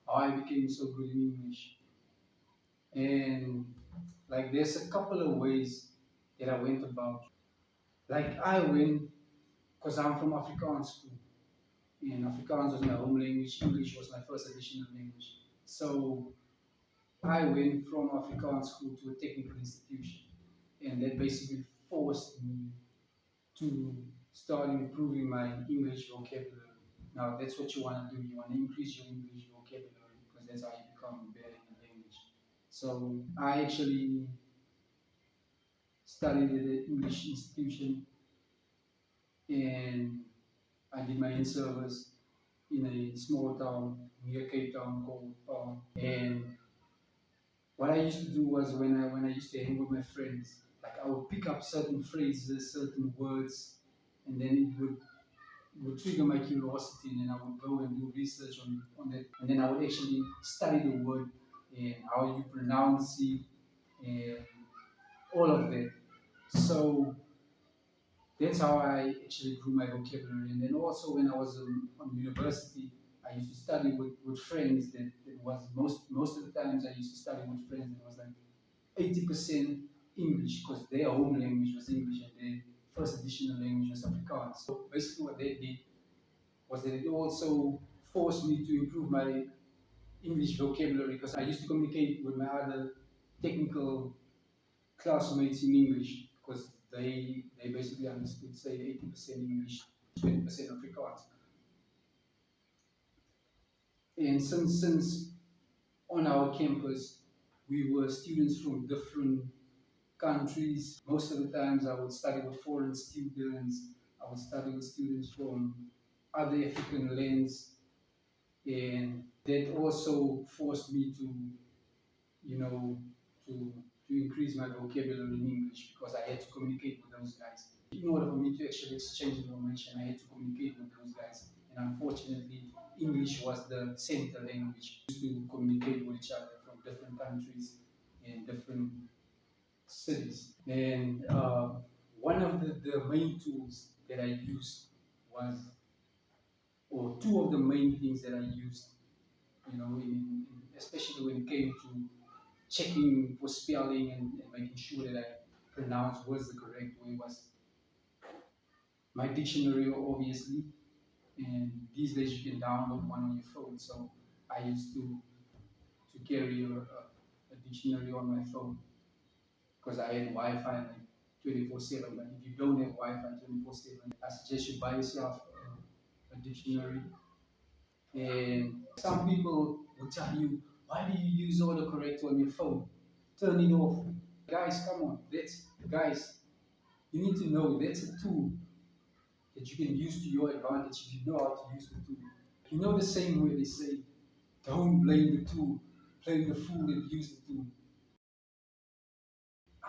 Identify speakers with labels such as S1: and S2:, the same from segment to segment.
S1: how I became so good in English. And like there's a couple of ways that I went about. Like I went because I'm from Afrikaans school, and Afrikaans was my home language. English was my first additional language. So I went from Afrikaans school to a technical institution, and that basically forced me to start improving my English vocabulary. Now that's what you want to do. You want to increase your English vocabulary because that's how you become better in the language. So I actually studied at an English institution, and I did my in-service in a small town near Cape Town called and what I used to do was when I used to hang with my friends, like I would pick up certain phrases, certain words, and then it would trigger my curiosity, and then I would go and do research on that, and then I would actually study the word and how you pronounce it and all of that. So that's how I actually grew my vocabulary. And then also when I was on university, I used to study with friends that was most of the times I used to study with friends that was like 80% English because their home language was English and their first additional language was Afrikaans. So basically what they did was that it also forced me to improve my English vocabulary because I used to communicate with my other technical classmates in English because they basically understood say 80% English, 20% Afrikaans. And since on our campus we were students from different countries, most of the times I would study with foreign students, I would study with students from other African lands, and that also forced me to, you know, to increase my vocabulary in English because I had to communicate with those guys. In order for me to actually exchange information, I had to communicate with those guys. And unfortunately, English was the center language used to communicate with each other from different countries and different cities. And one of the main tools that I used was, or two of the main things that I used, especially when it came to checking for spelling and making sure that I pronounce words the correct way was my dictionary, obviously. And these days you can download one on your phone. So I used to carry a dictionary on my phone because I had Wi-Fi like 24/7. But if you don't have Wi-Fi 24/7, I suggest you buy yourself a dictionary. And some people will tell you, why do you use autocorrect on your phone? Turn it off. Guys, come on. Guys, you need to know that's a tool that you can use to your advantage if you know how to use the tool. You know the same way they say, don't blame the tool, blame the fool that used the tool.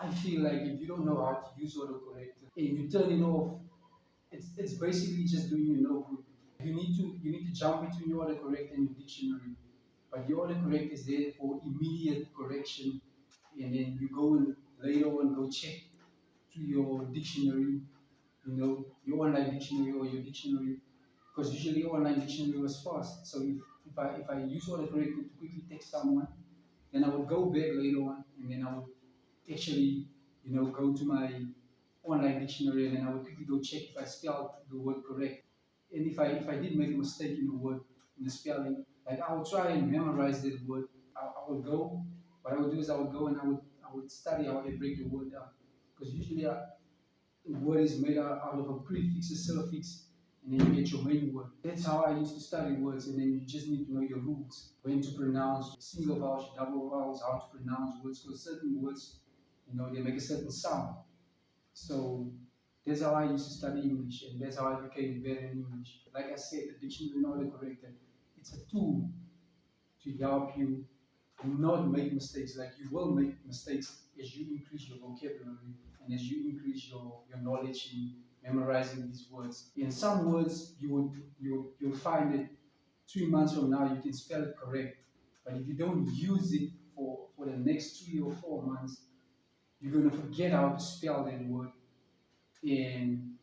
S1: I feel like if you don't know how to use autocorrect and you turn it off, it's basically just doing you no good. You need to jump between your autocorrect and your dictionary. But the autocorrect is there for immediate correction, and then you go and later on go check to your dictionary, your online dictionary or your dictionary, because usually online dictionary was fast. So if I use autocorrect to quickly text someone, then I would go back later on, and then I would actually, go to my online dictionary, and then I would quickly go check if I spelled the word correct. And if I did make a mistake in the word, in the spelling, like I would try and memorize that word. I would go. What I would do is I would go and I would study how they break the word down, because usually the word is made out of a prefix, a suffix, and then you get your main word. That's how I used to study words, and then you just need to know your rules, when to pronounce single vowels, double vowels, how to pronounce words, because certain words, they make a certain sound. So that's how I used to study English, and that's how I became better in English. Like I said, the dictionary and autocorrect, it's a tool to help you not make mistakes. Like you will make mistakes as you increase your vocabulary and as you increase your knowledge in memorizing these words. In some words, you'll find that 3 months from now you can spell it correct, but if you don't use it for the next 3 or 4 months, you're gonna forget how to spell that word, and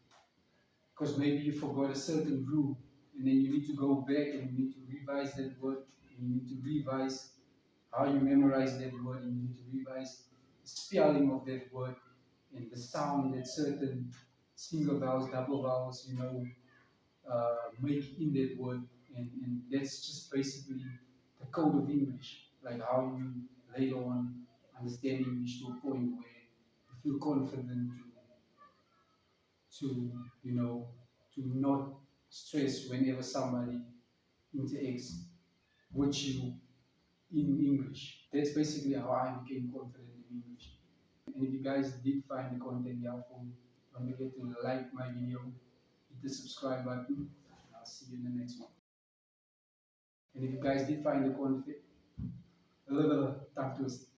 S1: because maybe you forgot a certain rule, and then you need to go back and you need to revise that word. and you need to revise how you memorize that word, and you need to revise the spelling of that word and the sound that certain single vowels, double vowels, make in that word. And that's just basically the code of English, like how you later on understand English to a point where you feel confident to to not stress whenever somebody interacts with you in English. That's basically how I became confident in English. And if you guys did find the content helpful, don't forget to like my video, hit the subscribe button, and I'll see you in the next one. And if you guys did find the content, tongue twist.